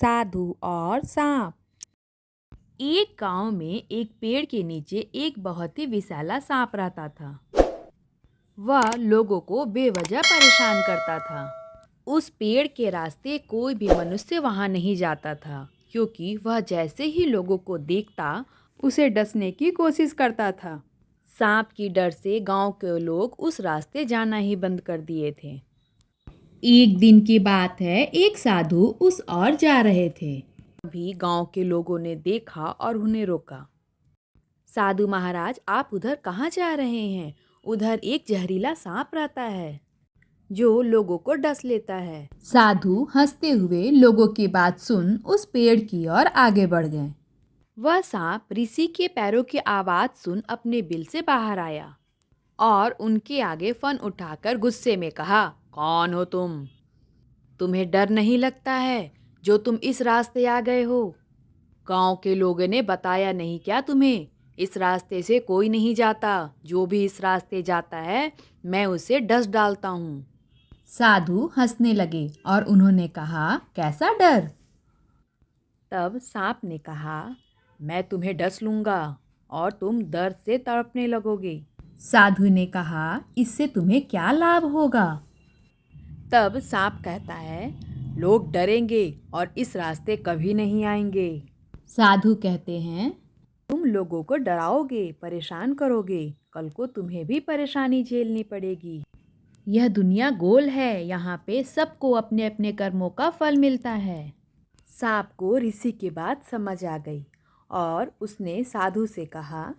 साधु और सांप। एक गांव में एक पेड़ के नीचे एक बहुत ही विशाला सांप रहता था। वह लोगों को बेवजह परेशान करता था। उस पेड़ के रास्ते कोई भी मनुष्य वहां नहीं जाता था, क्योंकि वह जैसे ही लोगों को देखता उसे डसने की कोशिश करता था। सांप की डर से गांव के लोग उस रास्ते जाना ही बंद कर दिए थे। एक दिन की बात है, एक साधु उस ओर जा रहे थे। तभी गांव के लोगों ने देखा और उन्हें रोका। साधु महाराज, आप उधर कहाँ जा रहे हैं? उधर एक जहरीला सांप रहता है जो लोगों को डस लेता है। साधु हंसते हुए लोगों की बात सुन उस पेड़ की ओर आगे बढ़ गए। वह सांप ऋषि के पैरों की आवाज सुन अपने बिल से बाहर आया और उनके आगे फन उठाकर गुस्से में कहा, कौन हो तुम? तुम्हें डर नहीं लगता है जो तुम इस रास्ते आ गए हो? गांव के लोगों ने बताया नहीं क्या तुम्हें? इस रास्ते से कोई नहीं जाता। जो भी इस रास्ते जाता है मैं उसे डस डालता हूँ। साधु हंसने लगे और उन्होंने कहा, कैसा डर? तब सांप ने कहा, मैं तुम्हें डस लूंगा और तुम दर्द से तड़पने लगोगे। साधु ने कहा, इससे तुम्हें क्या लाभ होगा? तब सांप कहता है, लोग डरेंगे और इस रास्ते कभी नहीं आएंगे। साधु कहते हैं, तुम लोगों को डराओगे, परेशान करोगे, कल को तुम्हें भी परेशानी झेलनी पड़ेगी। यह दुनिया गोल है, यहाँ पे सबको अपने अपने कर्मों का फल मिलता है। सांप को ऋषि की बात समझ आ गई और उसने साधु से कहा,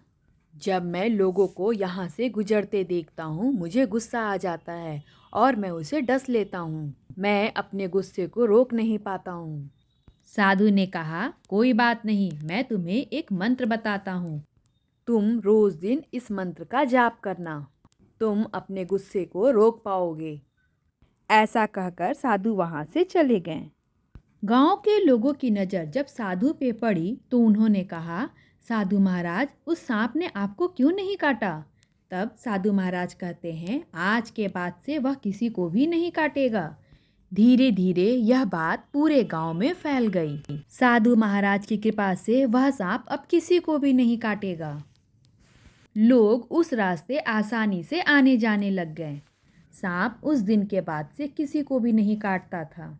जब मैं लोगों को यहाँ से गुजरते देखता हूँ मुझे गुस्सा आ जाता है और मैं उसे डस लेता हूँ। मैं अपने गुस्से को रोक नहीं पाता हूँ। साधु ने कहा, कोई बात नहीं, मैं तुम्हें एक मंत्र बताता हूँ। तुम रोज दिन इस मंत्र का जाप करना, तुम अपने गुस्से को रोक पाओगे। ऐसा कहकर साधु वहाँ से चले गए। गांव के लोगों की नज़र जब साधु पे पड़ी तो उन्होंने कहा, साधु महाराज, उस सांप ने आपको क्यों नहीं काटा? तब साधु महाराज कहते हैं, आज के बाद से वह किसी को भी नहीं काटेगा। धीरे धीरे यह बात पूरे गांव में फैल गई। साधु महाराज की कृपा से वह सांप अब किसी को भी नहीं काटेगा। लोग उस रास्ते आसानी से आने जाने लग गए। सांप उस दिन के बाद से किसी को भी नहीं काटता था।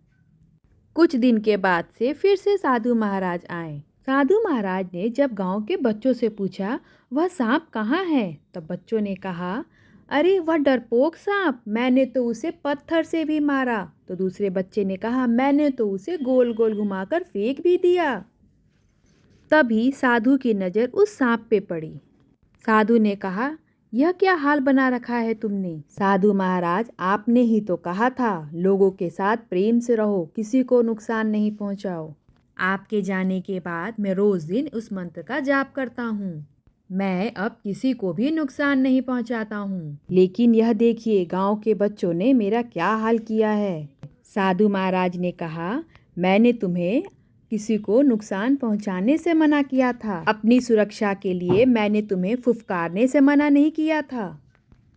कुछ दिन के बाद से फिर से साधु महाराज आए। साधु महाराज ने जब गांव के बच्चों से पूछा, वह सांप कहाँ है? तब बच्चों ने कहा, अरे वह डरपोक सांप, मैंने तो उसे पत्थर से भी मारा। तो दूसरे बच्चे ने कहा, मैंने तो उसे गोल गोल घुमाकर फेंक भी दिया। तभी साधु की नज़र उस सांप पे पड़ी। साधु ने कहा, यह क्या हाल बना रखा है तुमने? साधु महाराज, आपने ही तो कहा था लोगों के साथ प्रेम से रहो, किसी को नुकसान नहीं पहुंचाओ। आपके जाने के बाद मैं रोज दिन उस मंत्र का जाप करता हूँ। मैं अब किसी को भी नुकसान नहीं पहुंचाता हूँ। लेकिन यह देखिए, गांव के बच्चों ने मेरा क्या हाल किया है। साधु महाराज ने कहा, मैंने तुम्हें किसी को नुकसान पहुंचाने से मना किया था। अपनी सुरक्षा के लिए मैंने तुम्हें फुफकारने से मना नहीं किया था।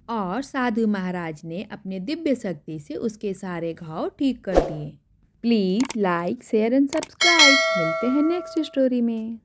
और साधु महाराज ने अपने दिव्य शक्ति से उसके सारे घाव ठीक कर दिए। Please like, share and subscribe. मिलते हैं नेक्स्ट स्टोरी में।